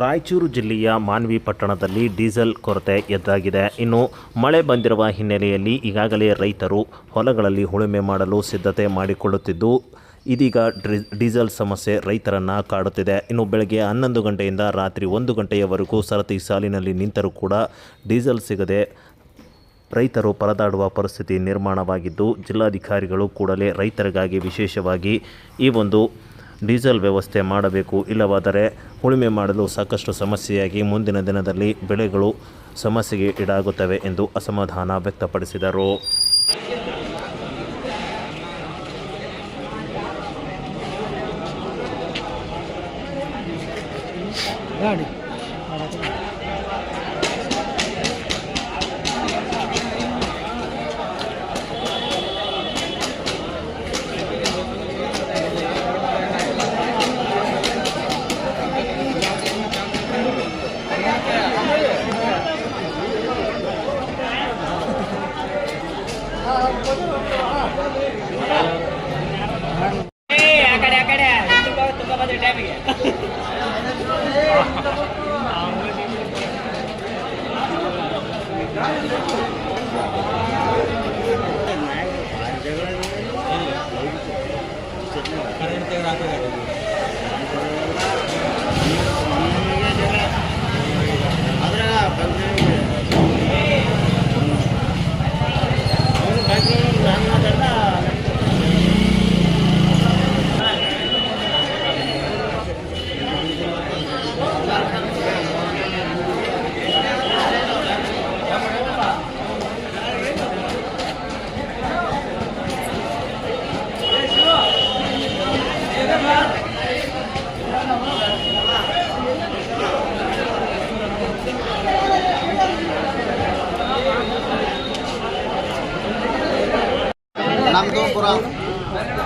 ರಾಯಚೂರು ಜಿಲ್ಲೆಯ ಮಾನ್ವಿ ಪಟ್ಟಣದಲ್ಲಿ ಡೀಸೆಲ್ ಕೊರತೆ ಎದುರಾಗಿದೆ. ಇನ್ನು ಮಳೆ ಬಂದಿರುವ ಹಿನ್ನೆಲೆಯಲ್ಲಿ ಈಗಾಗಲೇ ರೈತರು ಹೊಲಗಳಲ್ಲಿ ಉಳುಮೆ ಮಾಡಲು ಸಿದ್ಧತೆ ಮಾಡಿಕೊಳ್ಳುತ್ತಿದ್ದು, ಇದೀಗ ಡೀಸೆಲ್ ಸಮಸ್ಯೆ ರೈತರನ್ನು ಕಾಡುತ್ತಿದೆ. ಇನ್ನು ಬೆಳಗ್ಗೆ 11 ಗಂಟೆಯಿಂದ ರಾತ್ರಿ 1 ಗಂಟೆಯವರೆಗೂ ಸರತಿ ಸಾಲಿನಲ್ಲಿ ನಿಂತರೂ ಕೂಡ ಡೀಸೆಲ್ ಸಿಗದೆ ರೈತರು ಪರದಾಡುವ ಪರಿಸ್ಥಿತಿ ನಿರ್ಮಾಣವಾಗಿದ್ದು, ಜಿಲ್ಲಾಧಿಕಾರಿಗಳು ಕೂಡಲೇ ರೈತರಿಗಾಗಿ ವಿಶೇಷವಾಗಿ ಈ ಒಂದು ಡೀಸೆಲ್ ವ್ಯವಸ್ಥೆ ಮಾಡಬೇಕು. ಇಲ್ಲವಾದರೆ ಉಳುಮೆ ಮಾಡಲು ಸಾಕಷ್ಟು ಸಮಸ್ಯೆಯಾಗಿ ಮುಂದಿನ ದಿನದಲ್ಲಿ ಬೆಳೆಗಳು ಸಮಸ್ಯೆಗೆ ಈಡಾಗುತ್ತವೆ ಎಂದು ಅಸಮಾಧಾನ ವ್ಯಕ್ತಪಡಿಸಿದರು.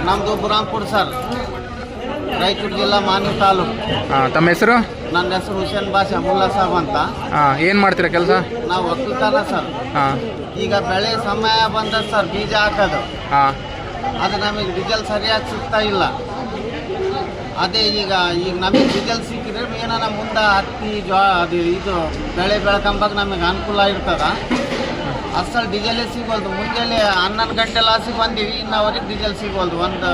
ನಮ್ಮದು ಬುರಾಂಪುರ ಸರ್, ರಾಯಚೂರು ಜಿಲ್ಲಾ ಮಾನ್ವಿ ತಾಲೂಕು. ತಮ್ಮ ಹೆಸರು? ನನ್ನ ಹೆಸರು ಹುಸೇನ್ ಬಾಷಾ ಮುಲ್ಲಾ ಸಾಬ್ ಅಂತ. ಏನು ಮಾಡ್ತೀರಾ ಕೆಲಸ? ನಾವು ಒಕ್ಕಲ್ತನ ಸರ್. ಈಗ ಬೆಳೆ ಸಮಯ ಬಂದ ಸರ್, ಬೀಜ ಹಾಕೋದು. ಅದು ನಮಗೆ ಡೀಸೆಲ್ ಸರಿಯಾಗಿ ಸಿಗ್ತಾ ಇಲ್ಲ. ಅದೇ ಈಗ ನಮಗೆ ಡೀಸೆಲ್ ಸಿಕ್ಕಿದ್ರೆ ಏನಾರ ಮುಂದೆ ಹತ್ತಿ ಅದು ಇದು ಬೆಳೆ ಬೆಳ್ಕೊಂಬಾಗ ನಮಗೆ ಅನುಕೂಲ ಇರ್ತದ. ಅಸಲ್ ಡೀಸೆಲೇ ಸಿಗೋಲ್ದು. ಮುಂಜಾನೆ 11 ಗಂಟೆ ಲಾಸಿಗೆ ಬಂದೀವಿ, ಇನ್ನವರೆಗೆ ಡೀಸೆಲ್ ಸಿಗೋಲ್ದು. ಒಂದು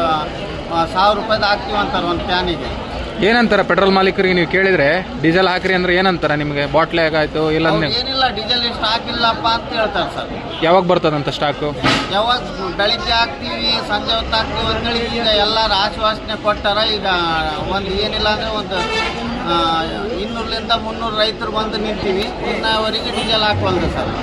1000 ರೂಪಾಯ್ದು ಹಾಕ್ತೀವಿ ಅಂತಾರೆ ಒಂದು ಕ್ಯಾನಿಗೆ. ಏನಂತಾರ ಪೆಟ್ರೋಲ್ ಮಾಲೀಕರಿಗೆ ನೀವು ಕೇಳಿದ್ರೆ ಡೀಸೆಲ್ ಹಾಕ್ರಿ ಅಂದ್ರೆ ಏನಂತಾರ ನಿಮಗೆ? ಬಾಟ್ಲಿ ಆಗಾಯ್ತು ಇಲ್ಲ? ಏನಿಲ್ಲ, ಡೀಸೆಲ್ ಸ್ಟಾಕ್ ಇಲ್ಲಪ್ಪ ಅಂತ ಹೇಳ್ತಾರೆ ಸರ್. ಯಾವಾಗ ಬರ್ತದಂತ ಸ್ಟಾಕು? ಯಾವಾಗ ಬೆಳಿಗ್ಗೆ ಹಾಕ್ತೀವಿ, ಸಂಜೆ ಹೊತ್ತು ಹಾಕ್ತೀವಿ ಅಂತೇಳಿ ಈಗ ಎಲ್ಲರೂ ಆಶ್ವಾಸನೆ ಕೊಟ್ಟಾರ. ಈಗ ಒಂದು ಏನಿಲ್ಲ ಅಂದರೆ ಒಂದು 200ರಿಂದ 300 ರೈತರು ಬಂದು ನಿಂತೀವಿ, ಇನ್ನವರೆಗೆ ಡೀಸೆಲ್ ಹಾಕವಲ್ದು ಸರ್.